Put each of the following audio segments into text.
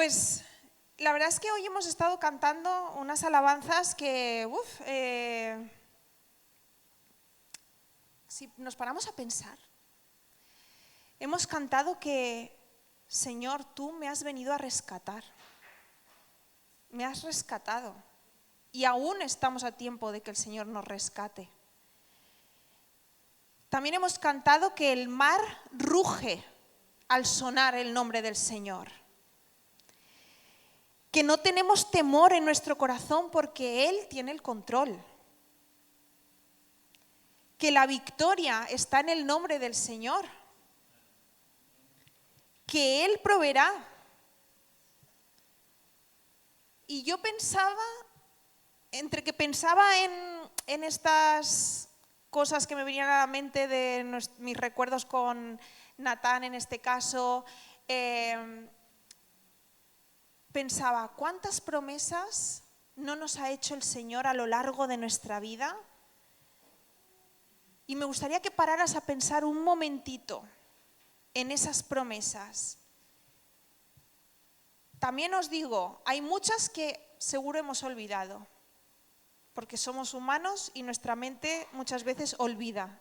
Pues la verdad es que hoy hemos estado cantando unas alabanzas que, si nos paramos a pensar, hemos cantado que, Señor, tú me has venido a rescatar, me has rescatado y aún estamos a tiempo de que el Señor nos rescate. También hemos cantado que el mar ruge al sonar el nombre del Señor. Que no tenemos temor en nuestro corazón porque Él tiene el control. Que la victoria está en el nombre del Señor. Que Él proveerá. Y yo pensaba, entre que pensaba en estas cosas que me venían a la mente de mis recuerdos con Natán en este caso, pensaba, ¿cuántas promesas no nos ha hecho el Señor a lo largo de nuestra vida? Y me gustaría que pararas a pensar un momentito en esas promesas. También os digo, hay muchas que seguro hemos olvidado, porque somos humanos y nuestra mente muchas veces olvida.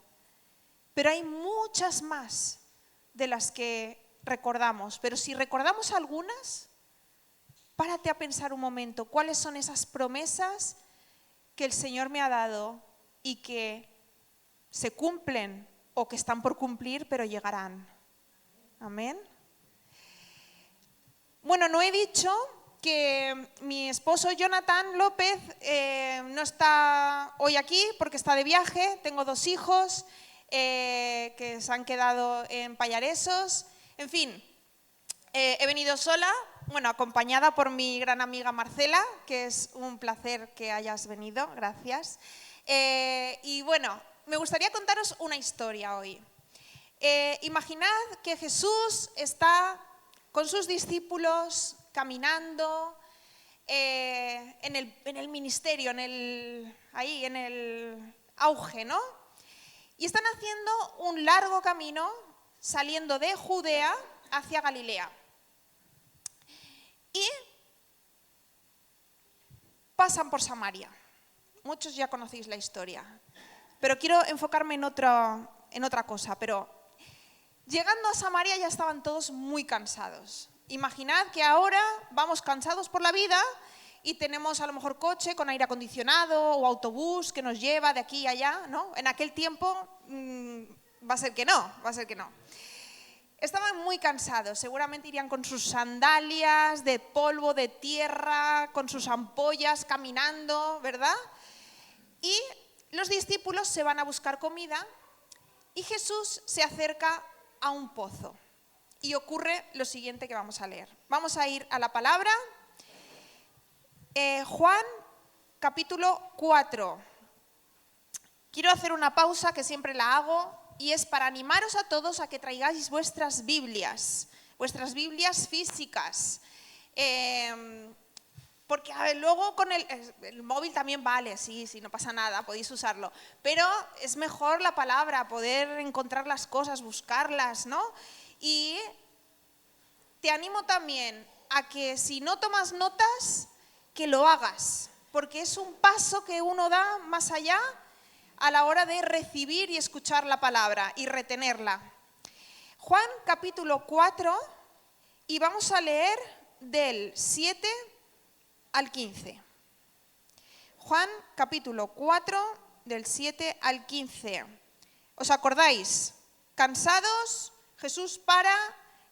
Pero hay muchas más de las que recordamos. Pero si recordamos algunas, párate a pensar un momento, ¿cuáles son esas promesas que el Señor me ha dado y que se cumplen o que están por cumplir, pero llegarán? Amén. Bueno, no he dicho que mi esposo Jonathan López no está hoy aquí porque está de viaje. Tengo 2 hijos que se han quedado en Pallaresos. En fin, he venido sola, bueno, acompañada por mi gran amiga Marcela, que es un placer que hayas venido, gracias. Y bueno, me gustaría contaros una historia hoy. Imaginad que Jesús está con sus discípulos caminando en el ministerio, ahí en el auge, ¿no? Y están haciendo un largo camino saliendo de Judea hacia Galilea. Y pasan por Samaria. Muchos ya conocéis la historia. Pero quiero enfocarme en otra cosa. Pero llegando a Samaria ya estaban todos muy cansados. Imaginad que ahora vamos cansados por la vida y tenemos a lo mejor coche con aire acondicionado o autobús que nos lleva de aquí a allá, ¿no? En aquel tiempo va a ser que no. Estaban muy cansados, seguramente irían con sus sandalias de polvo, de tierra, con sus ampollas, caminando, ¿verdad? Y los discípulos se van a buscar comida y Jesús se acerca a un pozo. Y ocurre lo siguiente que vamos a leer. Vamos a ir a la palabra. Juan, capítulo 4. Quiero hacer una pausa que siempre la hago. Y es para animaros a todos a que traigáis vuestras Biblias físicas. Porque a ver, luego con el móvil también vale, sí, no pasa nada, podéis usarlo. Pero es mejor la palabra, poder encontrar las cosas, buscarlas, ¿no? Y te animo también a que si no tomas notas, que lo hagas. Porque es un paso que uno da más allá a la hora de recibir y escuchar la palabra y retenerla. Juan capítulo 4 y vamos a leer del 7 al 15. Juan capítulo 4 del 7 al 15. ¿Os acordáis? Cansados, Jesús para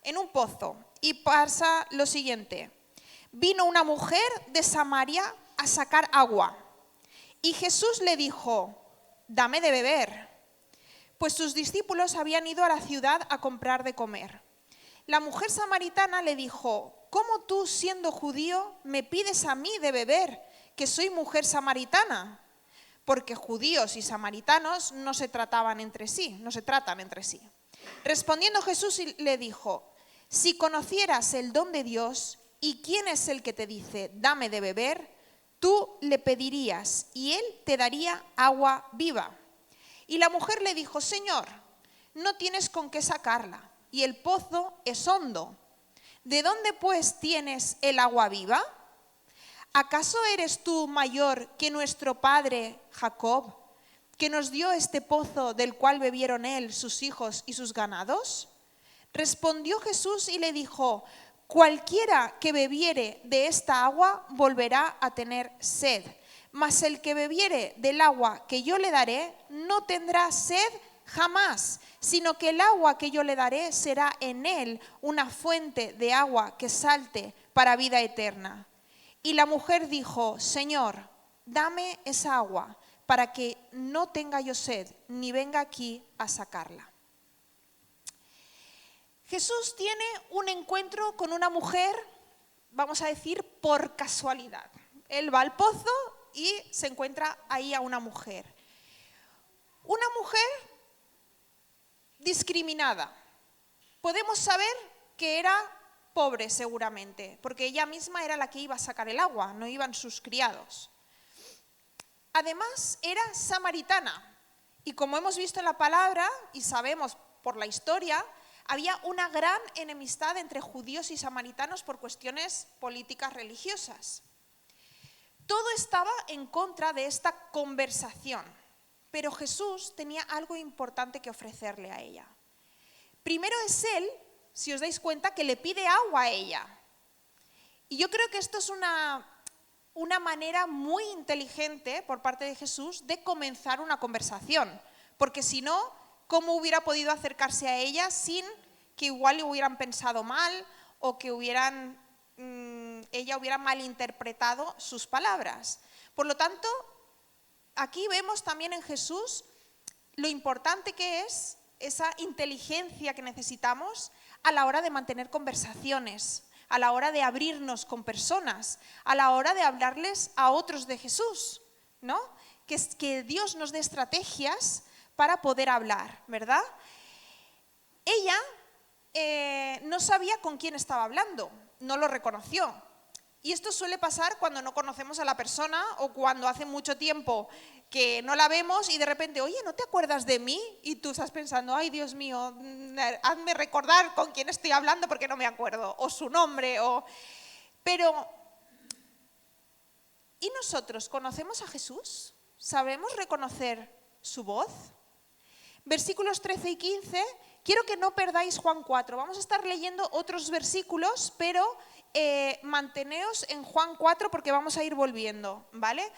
en un pozo y pasa lo siguiente. Vino una mujer de Samaria a sacar agua y Jesús le dijo: dame de beber, pues sus discípulos habían ido a la ciudad a comprar de comer. La mujer samaritana le dijo: ¿cómo tú, siendo judío, me pides a mí de beber, que soy mujer samaritana? Porque judíos y samaritanos no se tratan entre sí. Respondiendo Jesús le dijo: si conocieras el don de Dios y quién es el que te dice, dame de beber, tú le pedirías y él te daría agua viva. Y la mujer le dijo: Señor, no tienes con qué sacarla y el pozo es hondo. ¿De dónde pues tienes el agua viva? ¿Acaso eres tú mayor que nuestro padre Jacob, que nos dio este pozo del cual bebieron él, sus hijos y sus ganados? Respondió Jesús y le dijo: cualquiera que bebiere de esta agua volverá a tener sed, mas el que bebiere del agua que yo le daré no tendrá sed jamás, sino que el agua que yo le daré será en él una fuente de agua que salte para vida eterna. Y la mujer dijo: Señor, dame esa agua para que no tenga yo sed, ni venga aquí a sacarla. Jesús tiene un encuentro con una mujer, vamos a decir, por casualidad. Él va al pozo y se encuentra ahí a una mujer. Una mujer discriminada. Podemos saber que era pobre seguramente, porque ella misma era la que iba a sacar el agua, no iban sus criados. Además, era samaritana. Y como hemos visto en la palabra y sabemos por la historia, había una gran enemistad entre judíos y samaritanos por cuestiones políticas religiosas. Todo estaba en contra de esta conversación, pero Jesús tenía algo importante que ofrecerle a ella. Primero es él, si os dais cuenta, que le pide agua a ella. Y yo creo que esto es una manera muy inteligente por parte de Jesús de comenzar una conversación, porque si no, ¿cómo hubiera podido acercarse a ella sin que igual le hubieran pensado mal o que ella hubiera malinterpretado sus palabras? Por lo tanto, aquí vemos también en Jesús lo importante que es esa inteligencia que necesitamos a la hora de mantener conversaciones, a la hora de abrirnos con personas, a la hora de hablarles a otros de Jesús, ¿no? Que Dios nos dé estrategias para poder hablar, ¿verdad? Ella no sabía con quién estaba hablando, no lo reconoció. Y esto suele pasar cuando no conocemos a la persona o cuando hace mucho tiempo que no la vemos y de repente, oye, ¿no te acuerdas de mí? Y tú estás pensando, ay, Dios mío, hazme recordar con quién estoy hablando porque no me acuerdo, o su nombre, Pero, ¿y nosotros conocemos a Jesús? ¿Sabemos reconocer su voz? Versículos 13 y 15, quiero que no perdáis Juan 4. Vamos a estar leyendo otros versículos, pero manteneos en Juan 4 porque vamos a ir volviendo, ¿vale?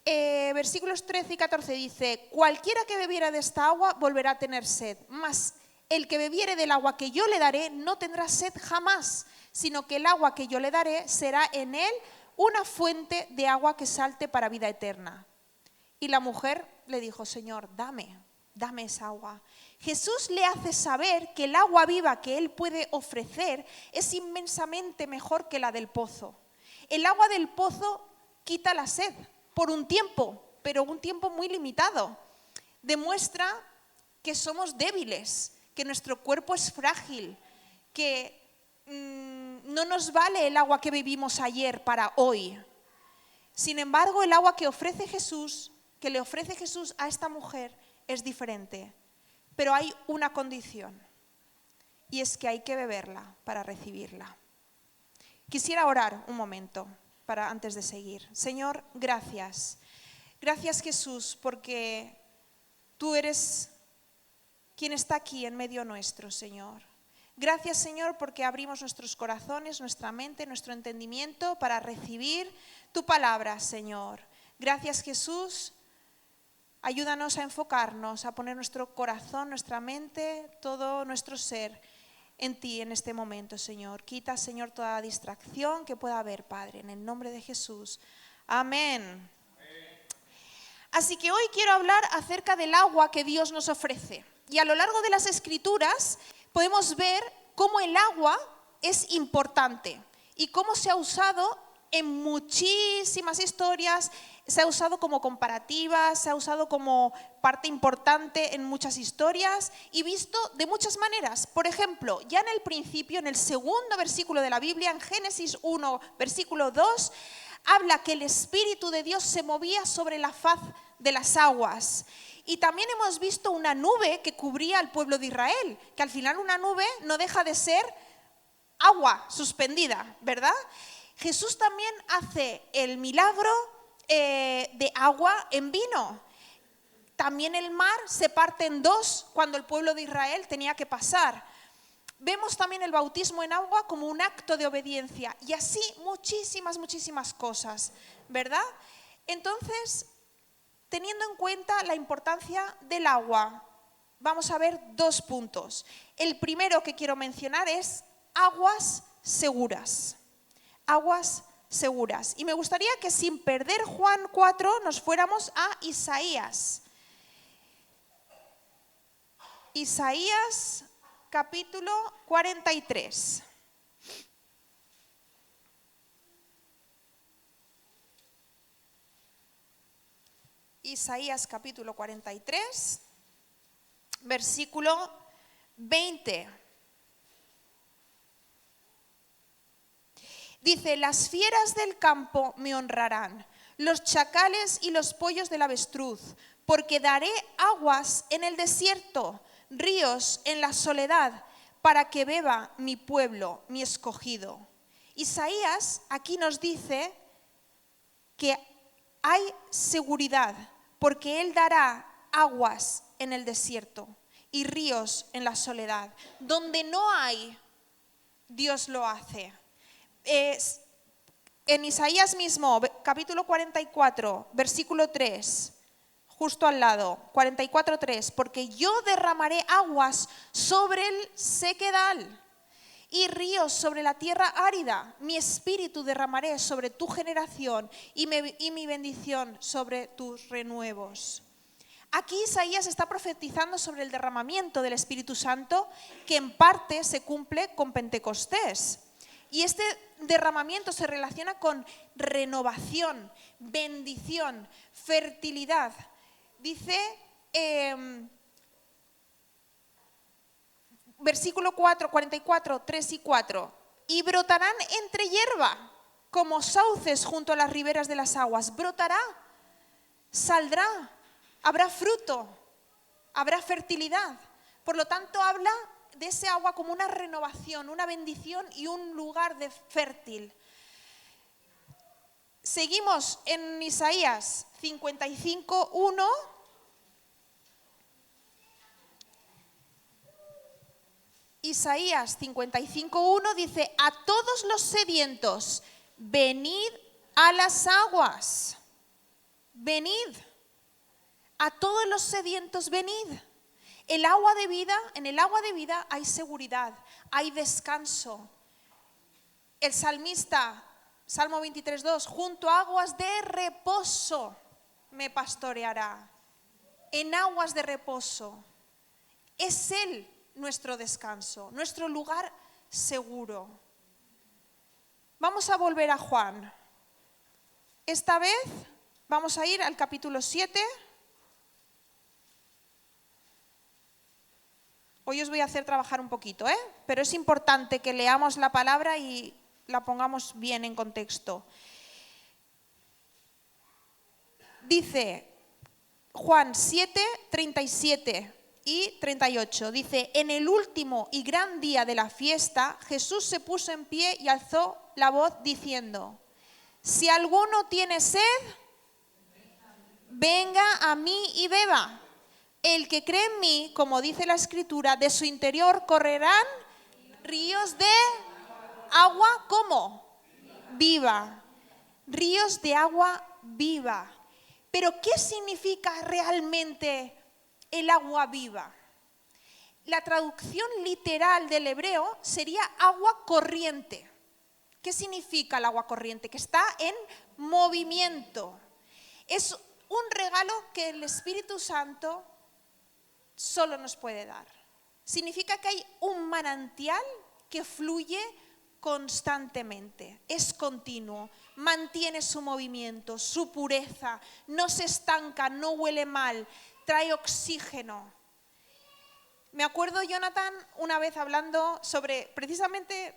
Versículos 13 y 14 dice: cualquiera que bebiera de esta agua volverá a tener sed, mas el que bebiere del agua que yo le daré no tendrá sed jamás, sino que el agua que yo le daré será en él una fuente de agua que salte para vida eterna. Y la mujer le dijo: Señor, dame esa agua. Jesús le hace saber que el agua viva que él puede ofrecer es inmensamente mejor que la del pozo. El agua del pozo quita la sed por un tiempo, pero un tiempo muy limitado. Demuestra que somos débiles, que nuestro cuerpo es frágil, que no nos vale el agua que bebimos ayer para hoy. Sin embargo, el agua que ofrece Jesús, que le ofrece Jesús a esta mujer, es diferente. Pero hay una condición, y es que hay que beberla para recibirla. Quisiera orar un momento antes de seguir. Señor, gracias. Gracias, Jesús, porque tú eres quien está aquí en medio nuestro, Señor. Gracias, Señor, porque abrimos nuestros corazones, nuestra mente, nuestro entendimiento para recibir tu palabra, Señor. Gracias, Jesús. Ayúdanos a enfocarnos, a poner nuestro corazón, nuestra mente, todo nuestro ser en ti en este momento, Señor. Quita, Señor, toda distracción que pueda haber, Padre, en el nombre de Jesús. Amén. Así que hoy quiero hablar acerca del agua que Dios nos ofrece. Y a lo largo de las Escrituras podemos ver cómo el agua es importante y cómo se ha usado en muchísimas historias. Se ha usado como comparativa, se ha usado como parte importante en muchas historias y visto de muchas maneras. Por ejemplo, ya en el principio, en el segundo versículo de la Biblia, en Génesis 1, versículo 2, habla que el Espíritu de Dios se movía sobre la faz de las aguas. Y también hemos visto una nube que cubría al pueblo de Israel, que al final una nube no deja de ser agua suspendida, ¿verdad? Jesús también hace el milagro de agua en vino. También el mar se parte en dos cuando el pueblo de Israel tenía que pasar. Vemos también el bautismo en agua como un acto de obediencia y así muchísimas cosas, ¿verdad? Entonces, teniendo en cuenta la importancia del agua, vamos a ver 2 puntos. El primero que quiero mencionar es aguas seguras. Aguas seguras. Y me gustaría que sin perder Juan 4 nos fuéramos a Isaías. Isaías capítulo 43. Isaías capítulo 43, versículo 20. Dice, las fieras del campo me honrarán, los chacales y los pollos del avestruz, porque daré aguas en el desierto, ríos en la soledad, para que beba mi pueblo, mi escogido. Isaías aquí nos dice que hay seguridad, porque Él dará aguas en el desierto y ríos en la soledad. Donde no hay, Dios lo hace. En Isaías mismo, capítulo 44, versículo 3, justo al lado, 44:3, porque yo derramaré aguas sobre el sequedal y ríos sobre la tierra árida. Mi espíritu derramaré sobre tu generación y mi bendición sobre tus renuevos. Aquí Isaías está profetizando sobre el derramamiento del Espíritu Santo, que en parte se cumple con Pentecostés. Y este derramamiento se relaciona con renovación, bendición, fertilidad. Dice, versículo 4, 44, 3 y 4, y brotarán entre hierba, como sauces junto a las riberas de las aguas. Brotará, saldrá, habrá fruto, habrá fertilidad. Por lo tanto, habla de ese agua como una renovación, una bendición y un lugar de fértil. Seguimos en Isaías 55:1. Isaías 55:1 dice, a todos los sedientos, venid a las aguas. Venid. A todos los sedientos, venid. En el agua de vida hay seguridad, hay descanso. El salmista, Salmo 23:2, junto a aguas de reposo me pastoreará. En aguas de reposo. Es Él nuestro descanso, nuestro lugar seguro. Vamos a volver a Juan. Esta vez vamos a ir al capítulo 7. Hoy os voy a hacer trabajar un poquito, pero es importante que leamos la palabra y la pongamos bien en contexto. Dice Juan 7, 37 y 38. Dice, en el último y gran día de la fiesta, Jesús se puso en pie y alzó la voz diciendo, si alguno tiene sed, venga a mí y beba. El que cree en mí, como dice la Escritura, de su interior correrán ríos de agua, ¿cómo? Viva. Ríos de agua viva. Pero ¿qué significa realmente el agua viva? La traducción literal del hebreo sería agua corriente. ¿Qué significa el agua corriente? Que está en movimiento. Es un regalo que el Espíritu Santo solo nos puede dar. Significa que hay un manantial que fluye constantemente, es continuo, mantiene su movimiento, su pureza, no se estanca, no huele mal, trae oxígeno. Me acuerdo, Jonathan, una vez hablando sobre precisamente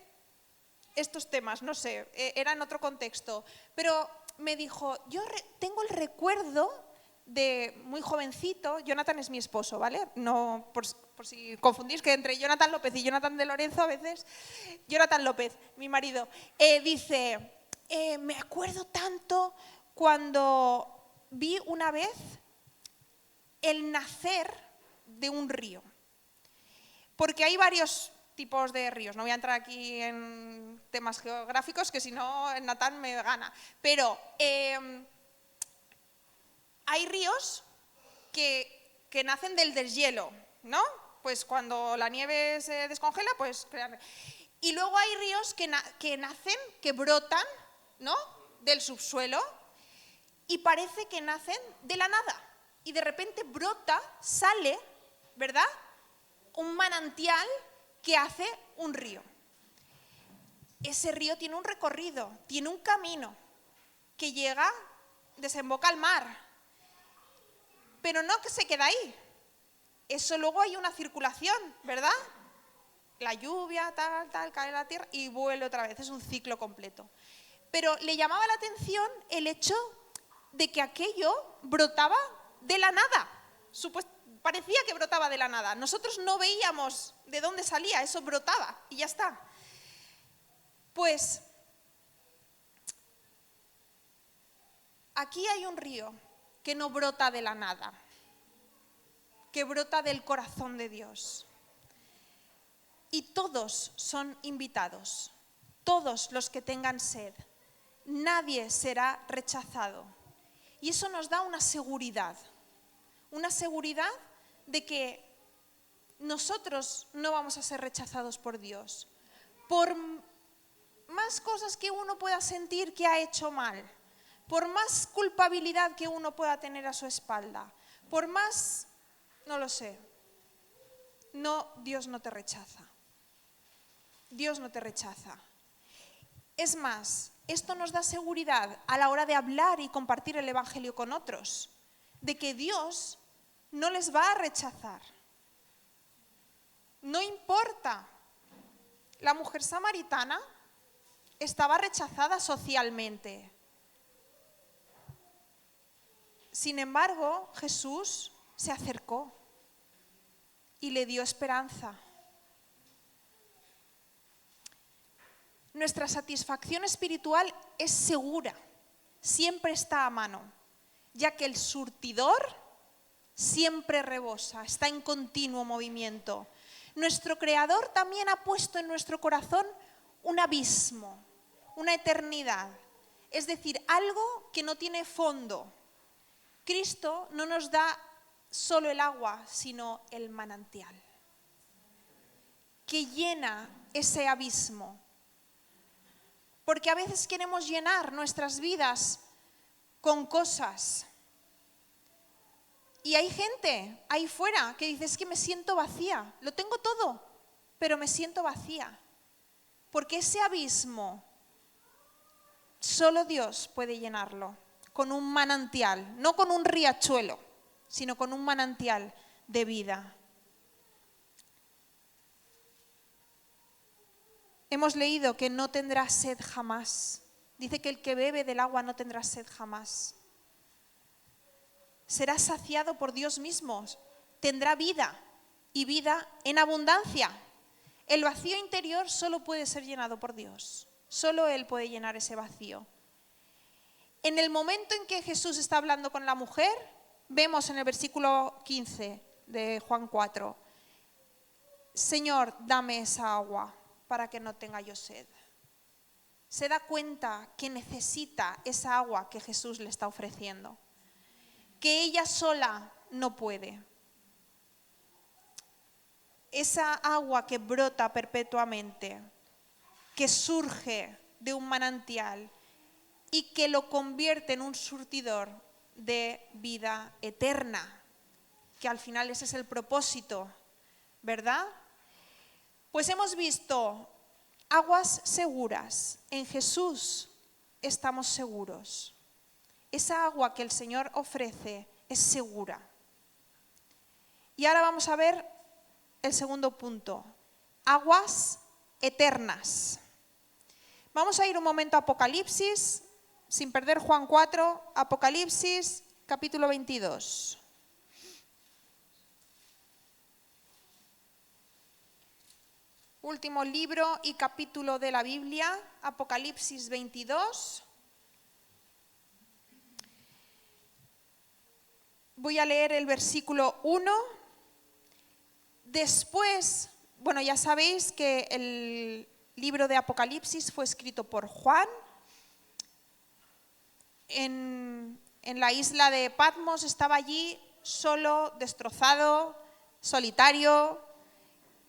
estos temas, no sé, era en otro contexto, pero me dijo, yo tengo el recuerdo de muy jovencito. Jonathan es mi esposo, ¿vale? No, por si confundís, que entre Jonathan López y Jonathan de Lorenzo a veces. Jonathan López, mi marido, dice, me acuerdo tanto cuando vi una vez el nacer de un río. Porque hay varios tipos de ríos. No voy a entrar aquí en temas geográficos, que si no, Natán me gana. Pero hay ríos que nacen del deshielo, ¿no? Pues cuando la nieve se descongela, pues crean. Y luego hay ríos que nacen, que brotan, ¿no? Del subsuelo, y parece que nacen de la nada. Y de repente brota, sale, ¿verdad?, un manantial que hace un río. Ese río tiene un recorrido, tiene un camino que llega, desemboca al mar. Pero no que se queda ahí. Eso luego hay una circulación, ¿verdad? La lluvia, tal, cae la tierra y vuelve otra vez. Es un ciclo completo. Pero le llamaba la atención el hecho de que aquello brotaba de la nada. Parecía que brotaba de la nada. Nosotros no veíamos de dónde salía, eso brotaba y ya está. Pues aquí hay un río que no brota de la nada, que brota del corazón de Dios. Y todos son invitados, todos los que tengan sed. Nadie será rechazado. Y eso nos da una seguridad de que nosotros no vamos a ser rechazados por Dios. Por más cosas que uno pueda sentir que ha hecho mal, por más culpabilidad que uno pueda tener a su espalda, por más, no lo sé, no, Dios no te rechaza. Dios no te rechaza. Es más, esto nos da seguridad a la hora de hablar y compartir el Evangelio con otros, de que Dios no les va a rechazar. No importa. La mujer samaritana estaba rechazada socialmente. Sin embargo, Jesús se acercó y le dio esperanza. Nuestra satisfacción espiritual es segura, siempre está a mano, ya que el surtidor siempre rebosa, está en continuo movimiento. Nuestro Creador también ha puesto en nuestro corazón un abismo, una eternidad, es decir, algo que no tiene fondo. Cristo no nos da solo el agua, sino el manantial, que llena ese abismo. Porque a veces queremos llenar nuestras vidas con cosas. Y hay gente ahí fuera que dice, es que me siento vacía, lo tengo todo, pero me siento vacía. Porque ese abismo, solo Dios puede llenarlo con un manantial, no con un riachuelo, sino con un manantial de vida. Hemos leído que no tendrá sed jamás. Dice que el que bebe del agua no tendrá sed jamás. Será saciado por Dios mismo, tendrá vida y vida en abundancia. El vacío interior solo puede ser llenado por Dios. Solo Él puede llenar ese vacío. En el momento en que Jesús está hablando con la mujer, vemos en el versículo 15 de Juan 4, Señor, dame esa agua para que no tenga yo sed. Se da cuenta que necesita esa agua que Jesús le está ofreciendo, que ella sola no puede. Esa agua que brota perpetuamente, que surge de un manantial y que lo convierte en un surtidor de vida eterna, que al final ese es el propósito, ¿verdad? Pues hemos visto aguas seguras. En Jesús estamos seguros. Esa agua que el Señor ofrece es segura. Y ahora vamos a ver el segundo punto. Aguas eternas. Vamos a ir un momento a Apocalipsis, sin perder Juan 4, Apocalipsis capítulo 22. Último libro y capítulo de la Biblia, Apocalipsis 22. Voy a leer el versículo 1. Después, bueno, ya sabéis que el libro de Apocalipsis fue escrito por Juan. En la isla de Patmos estaba allí solo, destrozado, solitario,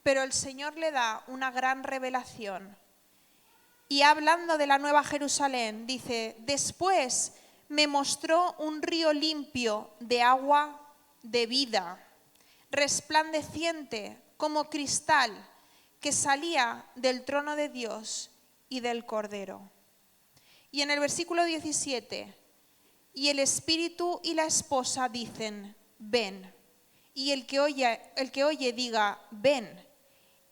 pero el Señor le da una gran revelación. Y hablando de la Nueva Jerusalén, dice, después me mostró un río limpio de agua de vida, resplandeciente como cristal, que salía del trono de Dios y del Cordero. Y en el versículo 17, y el Espíritu y la esposa dicen, ven. Y el que oye diga, ven.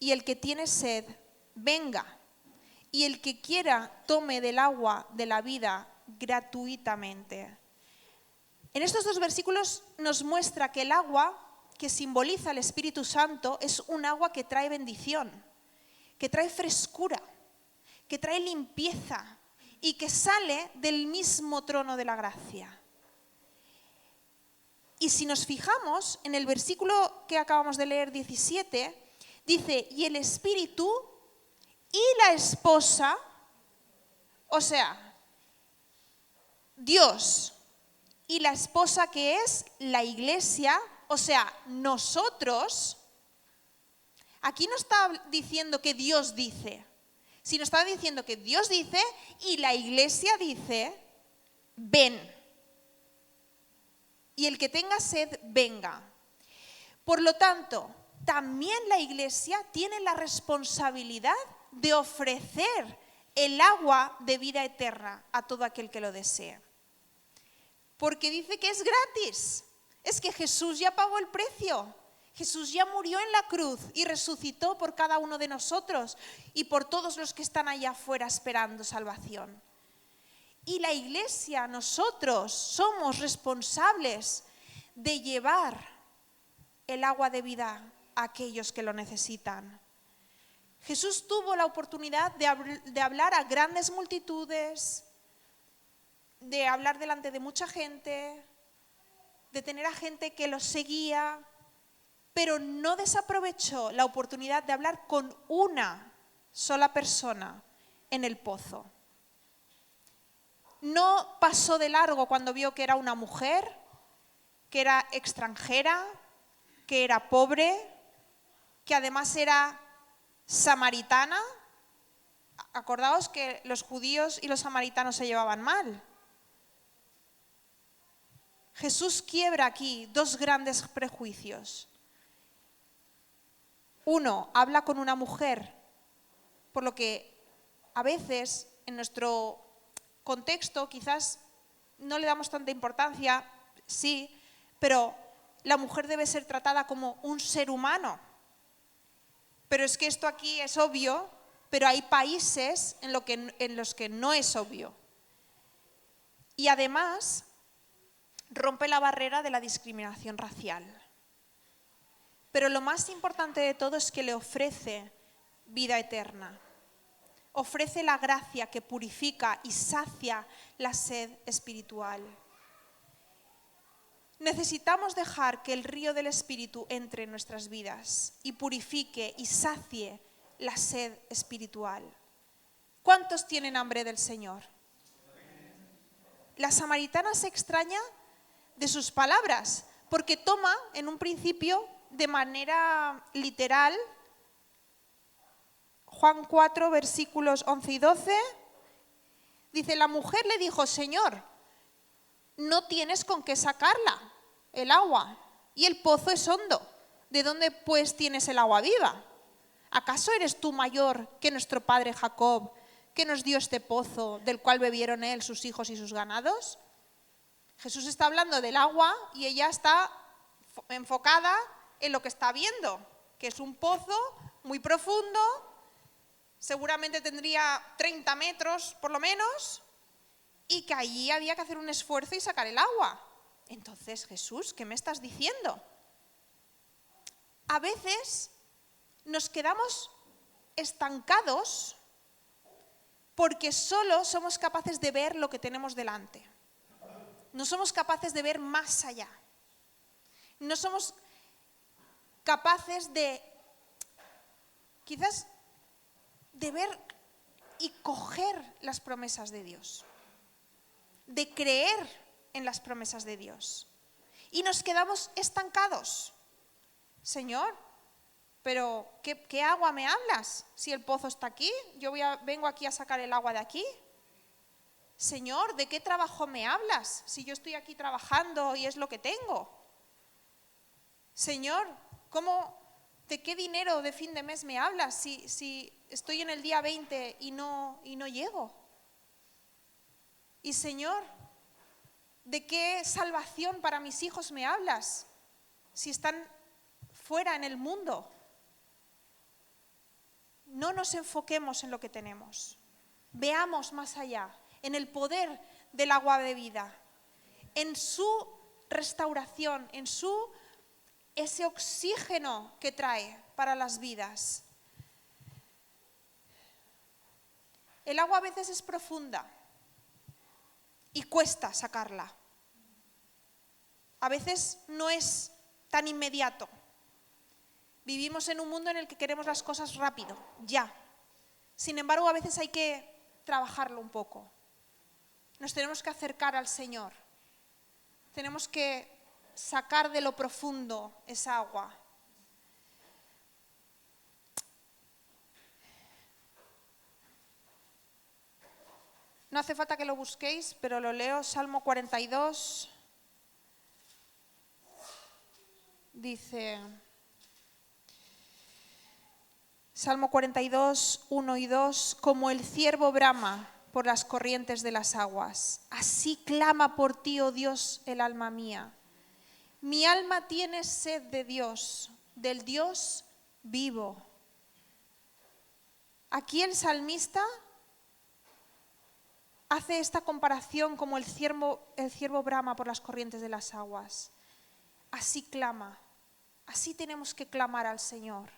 Y el que tiene sed, venga. Y el que quiera, tome del agua de la vida gratuitamente. En estos dos versículos nos muestra que el agua que simboliza el Espíritu Santo es un agua que trae bendición, que trae frescura, que trae limpieza y que sale del mismo trono de la gracia. Y si nos fijamos en el versículo que acabamos de leer, 17, dice, y el Espíritu y la esposa, o sea, Dios y la esposa que es la iglesia, o sea, nosotros, aquí no está diciendo que Dios dice, sino está diciendo que Dios dice y la iglesia dice, ven. Y el que tenga sed, venga. Por lo tanto, también la iglesia tiene la responsabilidad de ofrecer el agua de vida eterna a todo aquel que lo desee. Porque dice que es gratis. Es que Jesús ya pagó el precio. Jesús ya murió en la cruz y resucitó por cada uno de nosotros y por todos los que están allá afuera esperando salvación. Y la iglesia, nosotros somos responsables de llevar el agua de vida a aquellos que lo necesitan. Jesús tuvo la oportunidad de hablar a grandes multitudes, de hablar delante de mucha gente, de tener a gente que lo seguía, pero no desaprovechó la oportunidad de hablar con una sola persona en el pozo. No pasó de largo cuando vio que era una mujer, que era extranjera, que era pobre, que además era samaritana. Acordaos que los judíos y los samaritanos se llevaban mal. Jesús quiebra aquí dos grandes prejuicios. Uno, habla con una mujer, por lo que a veces en nuestro contexto quizás no le damos tanta importancia, sí, pero la mujer debe ser tratada como un ser humano. Pero es que esto aquí es obvio, pero hay países en los que no es obvio. Y además rompe la barrera de la discriminación racial. Pero lo más importante de todo es que le ofrece vida eterna. Ofrece la gracia que purifica y sacia la sed espiritual. Necesitamos dejar que el río del Espíritu entre en nuestras vidas y purifique y sacie la sed espiritual. ¿Cuántos tienen hambre del Señor? La samaritana se extraña de sus palabras, porque toma en un principio de manera literal Juan 4, versículos 11 y 12, dice, la mujer le dijo, Señor, no tienes con qué sacarla, el agua, y el pozo es hondo. ¿De dónde pues tienes el agua viva? ¿Acaso eres tú mayor que nuestro padre Jacob, que nos dio este pozo, del cual bebieron él, sus hijos y sus ganados? Jesús está hablando del agua y ella está enfocada en lo que está viendo, que es un pozo muy profundo, seguramente tendría 30 metros por lo menos, y que allí había que hacer un esfuerzo y sacar el agua. Entonces, Jesús, ¿qué me estás diciendo? A veces nos quedamos estancados porque solo somos capaces de ver lo que tenemos delante. No somos capaces de ver más allá. No somos capaces de, quizás, de ver y coger las promesas de Dios, de creer en las promesas de Dios. Y nos quedamos estancados. Señor, pero ¿qué agua me hablas? Si el pozo está aquí, yo vengo aquí a sacar el agua de aquí. Señor, ¿de qué trabajo me hablas? Si yo estoy aquí trabajando y es lo que tengo. Señor, ¿de qué dinero de fin de mes me hablas si estoy en el día 20 y no llego? Y Señor, ¿de qué salvación para mis hijos me hablas si están fuera en el mundo? No nos enfoquemos en lo que tenemos. Veamos más allá, en el poder del agua de vida, en su restauración, en ese oxígeno que trae para las vidas. El agua a veces es profunda y cuesta sacarla. A veces no es tan inmediato. Vivimos en un mundo en el que queremos las cosas rápido, ya. Sin embargo, a veces hay que trabajarlo un poco. Nos tenemos que acercar al Señor. Tenemos que sacar de lo profundo esa agua. No hace falta que lo busquéis, pero lo leo, Salmo 42. Dice, Salmo 42, 1 y 2, como el ciervo brama por las corrientes de las aguas, así clama por ti, oh Dios, el alma mía. Mi alma tiene sed de Dios, del Dios vivo. Aquí el salmista hace esta comparación como el ciervo brama por las corrientes de las aguas. Así clama, así tenemos que clamar al Señor.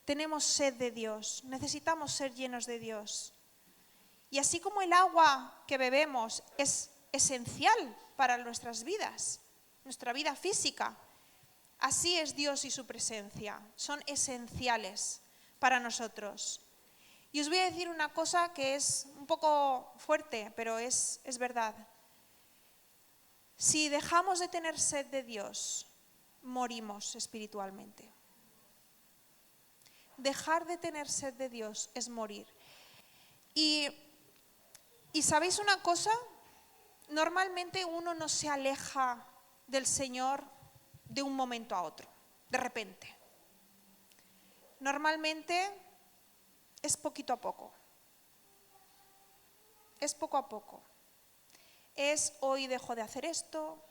Tenemos sed de Dios, necesitamos ser llenos de Dios. Y así como el agua que bebemos es esencial para nuestras vidas, nuestra vida física, así es Dios y su presencia, son esenciales para nosotros. Y os voy a decir una cosa que es un poco fuerte, pero es verdad. Si dejamos de tener sed de Dios, morimos espiritualmente. Dejar de tener sed de Dios es morir. Y ¿sabéis una cosa? Normalmente uno no se aleja del Señor de un momento a otro, de repente. Normalmente es poquito a poco. Es poco a poco. Es hoy dejo de hacer esto,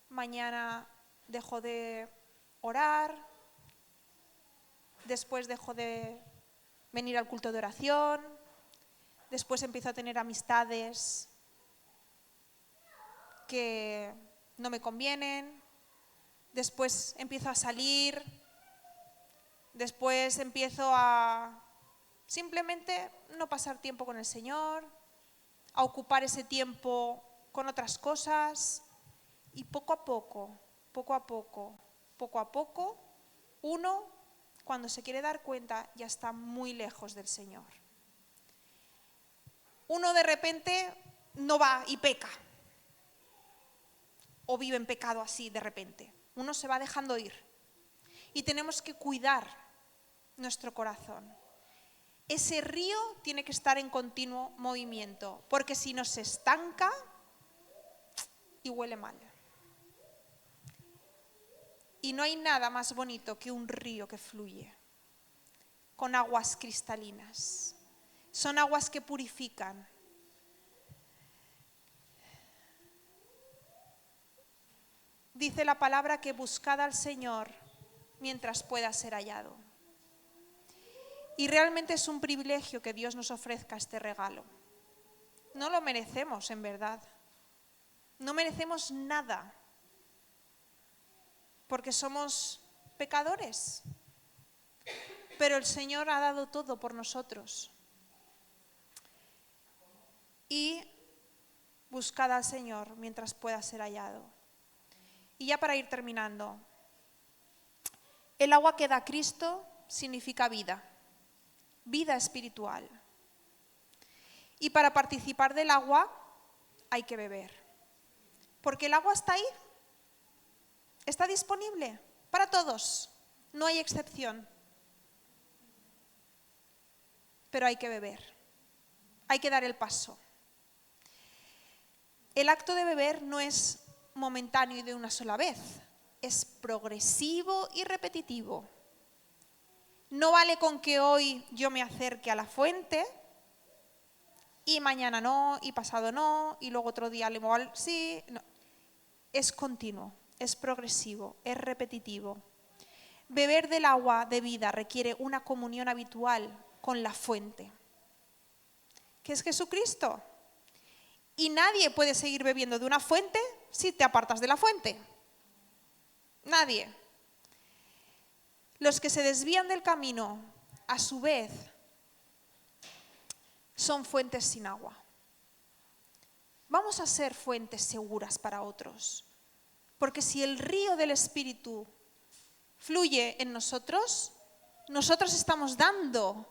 mañana dejo de orar, después dejo de venir al culto de oración, después empiezo a tener amistades que no me convienen, después empiezo a salir, después empiezo a simplemente no pasar tiempo con el Señor, a ocupar ese tiempo con otras cosas y poco a poco, uno cuando se quiere dar cuenta ya está muy lejos del Señor. Uno de repente no va y peca o vive en pecado así de repente. Uno se va dejando ir y tenemos que cuidar nuestro corazón. Ese río tiene que estar en continuo movimiento, porque si no se estanca y huele mal. Y no hay nada más bonito que un río que fluye con aguas cristalinas. Son aguas que purifican. Dice la palabra que buscad al Señor mientras pueda ser hallado. Y realmente es un privilegio que Dios nos ofrezca este regalo. No lo merecemos, en verdad. No merecemos nada, porque somos pecadores. Pero el Señor ha dado todo por nosotros. Y buscad al Señor mientras pueda ser hallado. Y ya para ir terminando, el agua que da Cristo significa vida, vida espiritual. Y para participar del agua hay que beber. Porque el agua está ahí, está disponible para todos, no hay excepción. Pero hay que beber, hay que dar el paso. El acto de beber no es momentáneo y de una sola vez, es progresivo y repetitivo. No vale con que hoy yo me acerque a la fuente y mañana no, y pasado no, y luego otro día igual sí. No. Es continuo, es progresivo, es repetitivo. Beber del agua de vida requiere una comunión habitual con la fuente, que es Jesucristo. Y nadie puede seguir bebiendo de una fuente si te apartas de la fuente. Nadie. Los que se desvían del camino, a su vez, son fuentes sin agua. Vamos a ser fuentes seguras para otros, porque si el río del Espíritu fluye en nosotros, nosotros estamos dando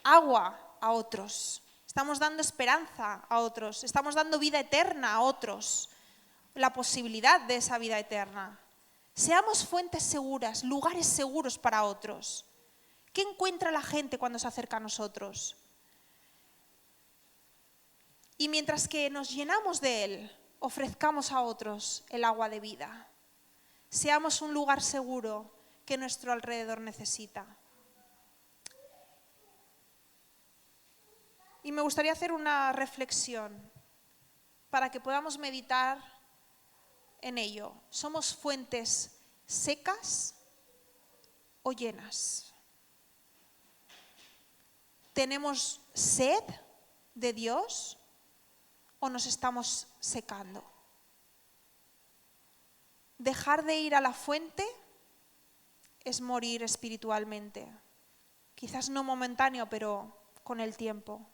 agua a otros, estamos dando esperanza a otros, estamos dando vida eterna a otros, la posibilidad de esa vida eterna. Seamos fuentes seguras, lugares seguros para otros. ¿Qué encuentra la gente cuando se acerca a nosotros? Y mientras que nos llenamos de Él, ofrezcamos a otros el agua de vida. Seamos un lugar seguro que nuestro alrededor necesita. Y me gustaría hacer una reflexión para que podamos meditar en ello. ¿Somos fuentes secas o llenas? ¿Tenemos sed de Dios o nos estamos secando? Dejar de ir a la fuente es morir espiritualmente. Quizás no momentáneo, pero con el tiempo.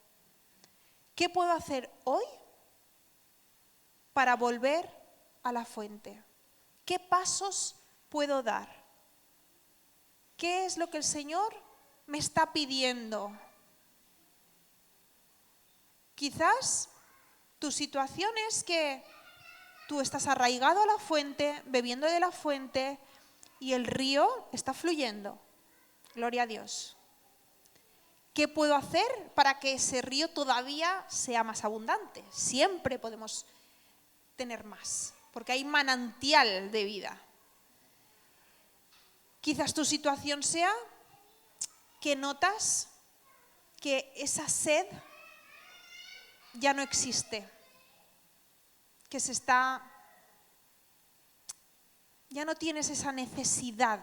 ¿Qué puedo hacer hoy para volver a la fuente? ¿Qué pasos puedo dar? ¿Qué es lo que el Señor me está pidiendo? Quizás tu situación es que tú estás arraigado a la fuente, bebiendo de la fuente, y el río está fluyendo. Gloria a Dios. ¿Qué puedo hacer para que ese río todavía sea más abundante? Siempre podemos tener más, porque hay manantial de vida. Quizás tu situación sea que notas que esa sed ya no existe, que ya no tienes esa necesidad,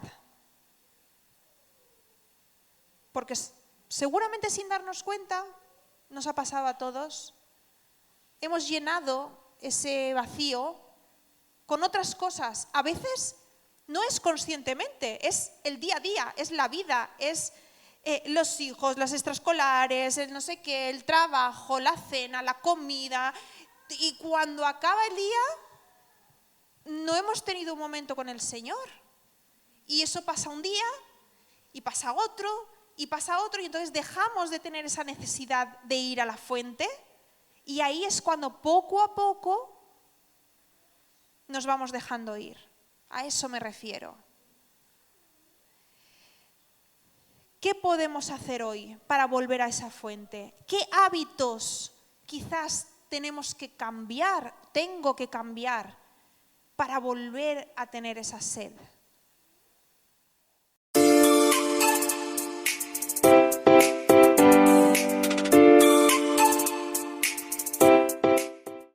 porque seguramente sin darnos cuenta, nos ha pasado a todos, hemos llenado ese vacío con otras cosas. A veces no es conscientemente, es el día a día, es la vida, es los hijos, las extraescolares, el no sé qué, el trabajo, la cena, la comida. Y cuando acaba el día, no hemos tenido un momento con el Señor. Y eso pasa un día, y pasa otro, y pasa otro, y entonces dejamos de tener esa necesidad de ir a la fuente, y ahí es cuando poco a poco nos vamos dejando ir. A eso me refiero. ¿Qué podemos hacer hoy para volver a esa fuente? ¿Qué hábitos quizás tenemos que cambiar, tengo que cambiar para volver a tener esa sed?